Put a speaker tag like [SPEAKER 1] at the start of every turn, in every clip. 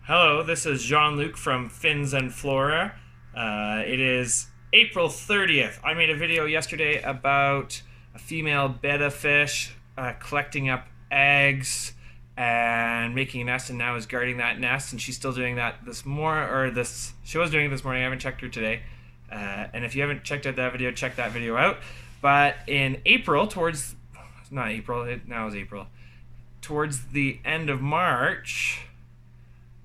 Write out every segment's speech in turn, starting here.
[SPEAKER 1] Hello, this is Jean-Luc from Fins and Flora. It is April 30th. I made a video yesterday about a female betta fish collecting up eggs and making a nest, and now is guarding that nest, and she's still doing that she was doing it this morning. I haven't checked her today. And if you haven't checked out that video, check that video out. But in April, towards the end of March,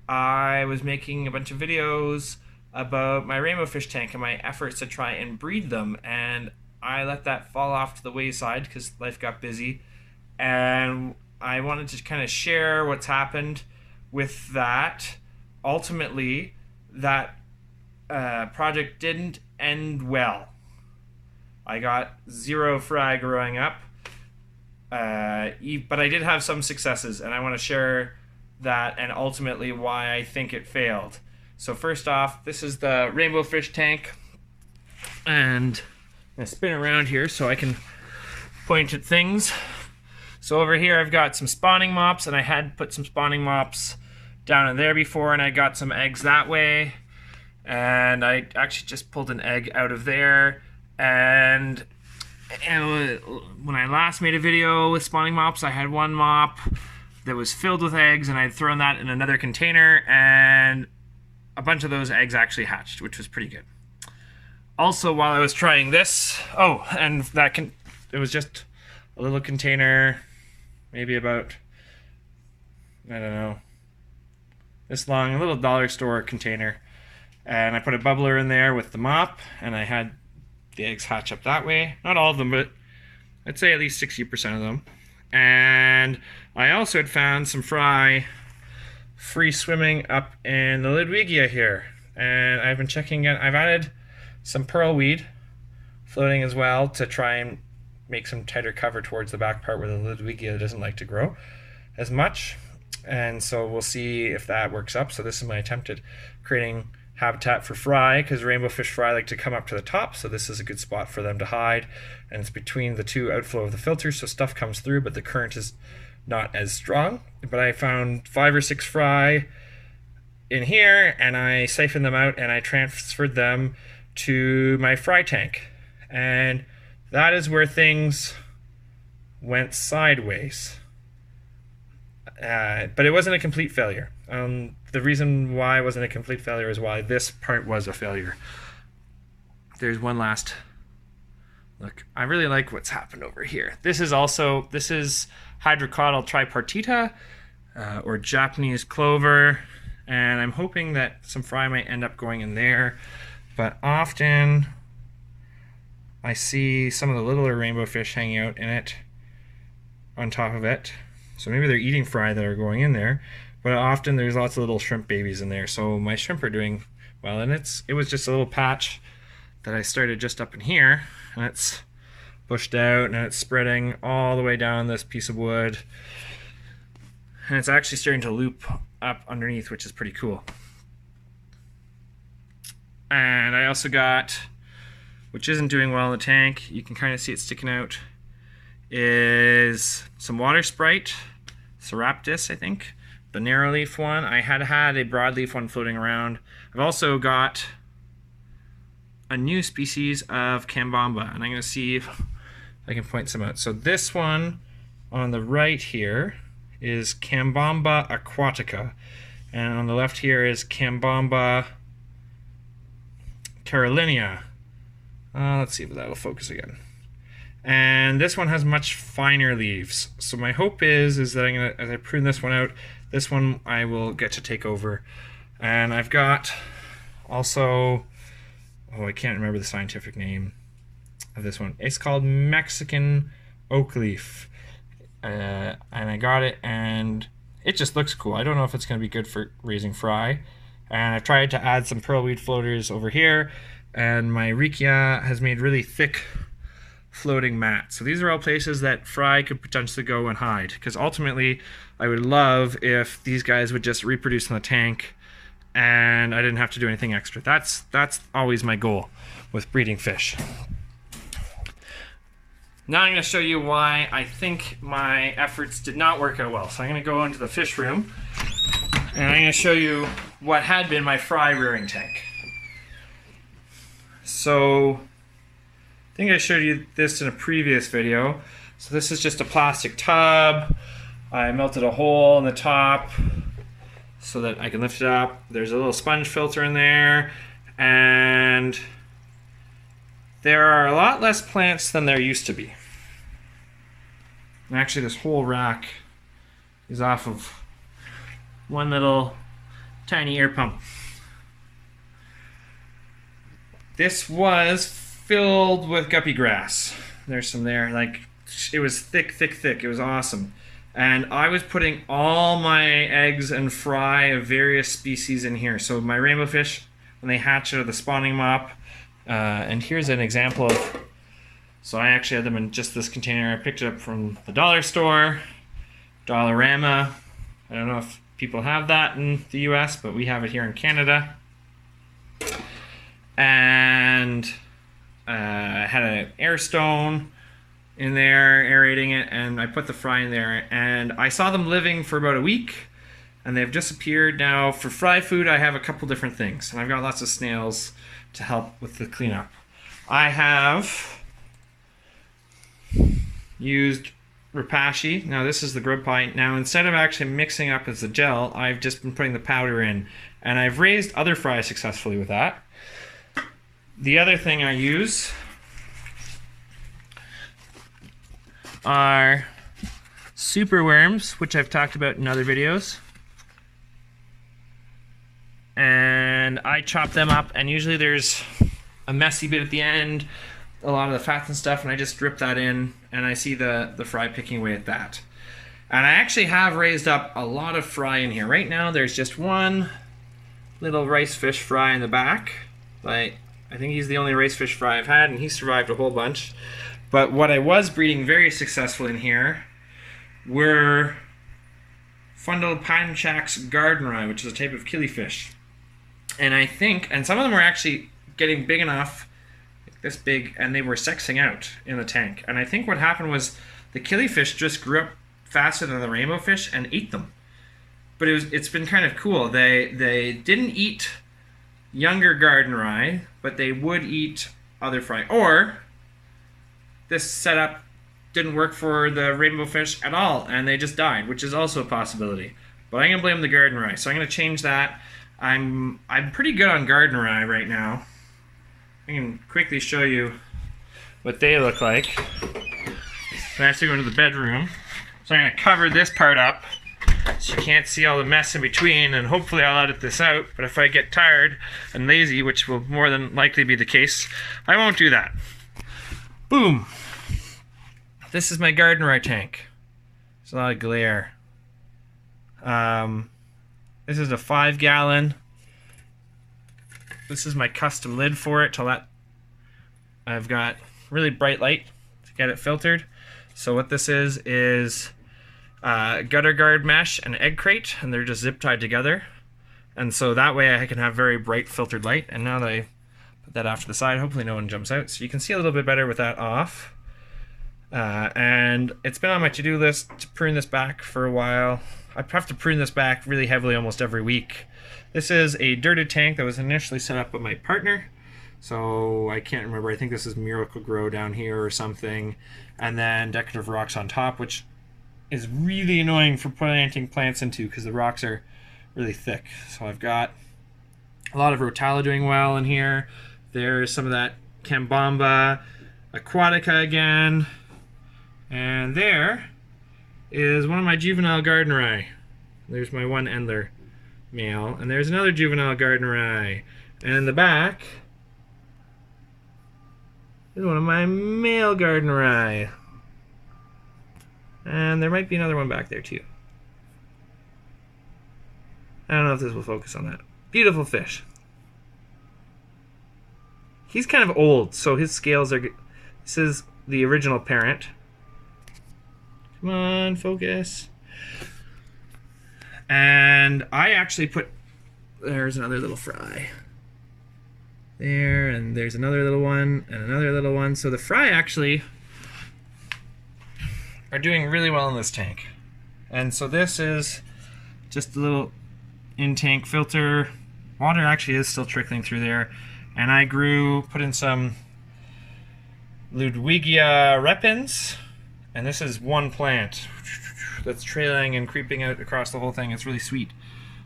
[SPEAKER 1] I was making a bunch of videos about my rainbow fish tank and my efforts to try and breed them, and I let that fall off to the wayside because life got busy, and I wanted to kind of share what's happened with that. Ultimately, that project didn't end well. I got 0 fry growing up, but I did have some successes, and I want to share that and ultimately why I think it failed. So first off, this is the rainbow fish tank, and I'm going to spin around here so I can point at things. So over here I've got some spawning mops, and I had put some spawning mops down in there before, and I got some eggs that way, and I actually just pulled an egg out of there. And when I last made a video with spawning mops, I had one mop that was filled with eggs, and I'd thrown that in another container, and a bunch of those eggs actually hatched, which was pretty good. Also, while I was trying this, it was just a little container, maybe about, I don't know, this long, a little dollar store container, and I put a bubbler in there with the mop, and I had the eggs hatch up that way. Not all of them, but I'd say at least 60% of them. And I also had found some fry free swimming up in the Ludwigia here, and I've been checking it. I've added some pearlweed floating as well to try and make some tighter cover towards the back part where the Ludwigia doesn't like to grow as much, and so we'll see if that works up. So this is my attempt at creating habitat for fry, because rainbow fish fry like to come up to the top, so this is a good spot for them to hide, and it's between the two outflow of the filters, so stuff comes through, but the current is not as strong. But I found 5 or 6 fry in here, and I siphoned them out, and I transferred them to my fry tank, and that is where things went sideways. But it wasn't a complete failure. The reason why it wasn't a complete failure is why this part was a failure. There's one last look. I really like what's happened over here. This is Hydrocotyle tripartita, or Japanese clover, and I'm hoping that some fry might end up going in there, but often I see some of the littler rainbow fish hanging out in it, on top of it. So maybe they're eating fry that are going in there, but often there's lots of little shrimp babies in there. So my shrimp are doing well, and it was just a little patch that I started just up in here, and it's bushed out, and it's spreading all the way down this piece of wood, and it's actually starting to loop up underneath, which is pretty cool. And I also got, which isn't doing well in the tank, you can kind of see it sticking out, is some water sprite, Seraptis, I think, the narrow leaf one. I had a broadleaf one floating around. I've also got a new species of Cambamba, and I'm going to see if I can point some out. So this one on the right here is Cambamba aquatica, and on the left here is Cambamba carolinea. Let's see if that'll focus again. And this one has much finer leaves. So my hope is that as I prune this one out, this one I will get to take over. And I've got also, I can't remember the scientific name of this one. It's called Mexican oak leaf. And I got it, and it just looks cool. I don't know if it's going to be good for raising fry. And I've tried to add some pearlweed floaters over here, and my Rikia has made really thick floating mats. So these are all places that fry could potentially go and hide, because ultimately I would love if these guys would just reproduce in the tank and I didn't have to do anything extra. That's always my goal with breeding fish. Now I'm going to show you why I think my efforts did not work out well. So I'm going to go into the fish room And I'm going to show you what had been my fry rearing tank. So, I think I showed you this in a previous video. So this is just a plastic tub. I melted a hole in the top so that I can lift it up. There's a little sponge filter in there, and there are a lot less plants than there used to be. And actually this whole rack is off of one little tiny air pump. This was filled with guppy grass. There's some there, like it was thick, thick, thick. It was awesome. And I was putting all my eggs and fry of various species in here. So my rainbow fish, when they hatch out of the spawning mop, and here's an example of, so I actually had them in just this container. I picked it up from the dollar store, Dollarama. I don't know if people have that in the US, but we have it here in Canada. And I had an air stone in there aerating it, and I put the fry in there, and I saw them living for about a week, and they've disappeared. Now for fry food I have a couple different things, and I've got lots of snails to help with the cleanup. I have used Rapashi. Now this is the grub pie. Now instead of actually mixing up as a gel, I've just been putting the powder in, and I've raised other fry successfully with that. The other thing I use are super worms, which I've talked about in other videos. And I chop them up, and usually there's a messy bit at the end, a lot of the fats and stuff, and I just drip that in, and I see the fry picking away at that. And I actually have raised up a lot of fry in here. Right now there's just one little rice fish fry in the back. Like, I think he's the only rice fish fry I've had, and he survived a whole bunch. But what I was breeding very successful in here were Fundelpanchax gardeneri, which is a type of killifish. And I think, and some of them were actually getting big enough, like this big, and they were sexing out in the tank. And I think what happened was the killifish just grew up faster than the rainbow fish and ate them. But it's been kind of cool. They didn't eat younger gardeneri, but they would eat other fry. Or this setup didn't work for the rainbow fish at all, and they just died, which is also a possibility. But I'm gonna blame the gardeneri, so I'm gonna change that. I'm pretty good on gardeneri right now. I can quickly show you what they look like. I'm actually going to the bedroom, so I'm gonna cover this part up so you can't see all the mess in between, and hopefully I'll edit this out. But if I get tired and lazy, which will more than likely be the case, I won't do that. Boom. This is my gardeneri tank. There's a lot of glare. This is a 5-gallon. This is my custom lid for it. I've got really bright light to get it filtered. So what this is gutter guard mesh and egg crate, and they're just zip tied together. And so that way I can have very bright filtered light. And now that I put that off to the side, hopefully no one jumps out. So you can see a little bit better with that off. And it's been on my to-do list to prune this back for a while. I have to prune this back really heavily almost every week. This is a dirted tank that was initially set up by my partner. So I can't remember, I think this is Miracle Grow down here or something. And then decorative rocks on top, which is really annoying for planting plants into because the rocks are really thick. So I've got a lot of Rotala doing well in here. There's some of that Cambamba aquatica again. And there is one of my juvenile gardeneri. There's my one Endler male. And there's another juvenile gardeneri. And in the back is one of my male gardeneri. And there might be another one back there too. I don't know if this will focus on that. Beautiful fish. He's kind of old, so his scales are good. This is the original parent. Come on, focus. And I actually put, there's another little fry. There, and there's another little one, and another little one. So the fry actually are doing really well in this tank. And so this is just a little in-tank filter. Water actually is still trickling through there. And I put in some Ludwigia repens. And this is one plant that's trailing and creeping out across the whole thing. It's really sweet.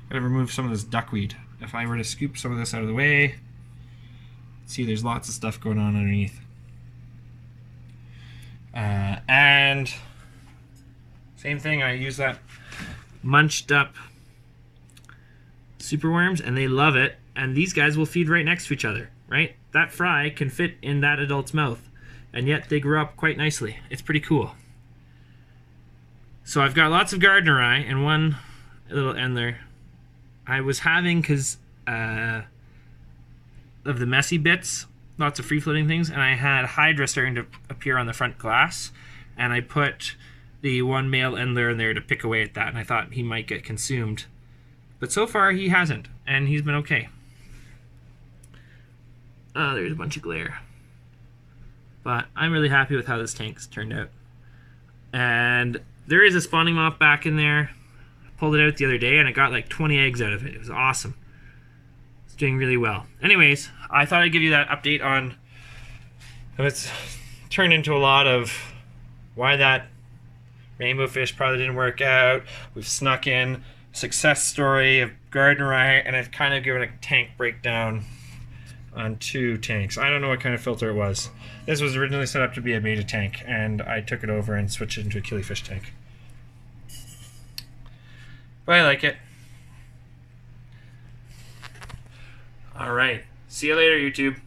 [SPEAKER 1] Gotta remove some of this duckweed. If I were to scoop some of this out of the way, see there's lots of stuff going on underneath. And same thing, I use that munched up superworms and they love it, and these guys will feed right next to each other, right? That fry can fit in that adult's mouth, and yet they grew up quite nicely. It's pretty cool. So I've got lots of Gardneri and one little endler. I was having, because of the messy bits, lots of free-floating things, and I had Hydra starting to appear on the front glass, and I put the one male endler in there to pick away at that, and I thought he might get consumed. But so far, he hasn't, and he's been okay. Oh, there's a bunch of glare. But I'm really happy with how this tank's turned out. And there is a spawning moth back in there. I pulled it out the other day, and I got like 20 eggs out of it. It was awesome. It's doing really well. Anyways, I thought I'd give you that update on how it's turned into a lot of why that rainbow fish probably didn't work out. We've snuck in a success story of Gardneri, and I've kind of given a tank breakdown on 2 tanks. I don't know what kind of filter it was. This was originally set up to be a beta tank, and I took it over and switched it into a killifish tank. But I like it. Alright, see you later, YouTube.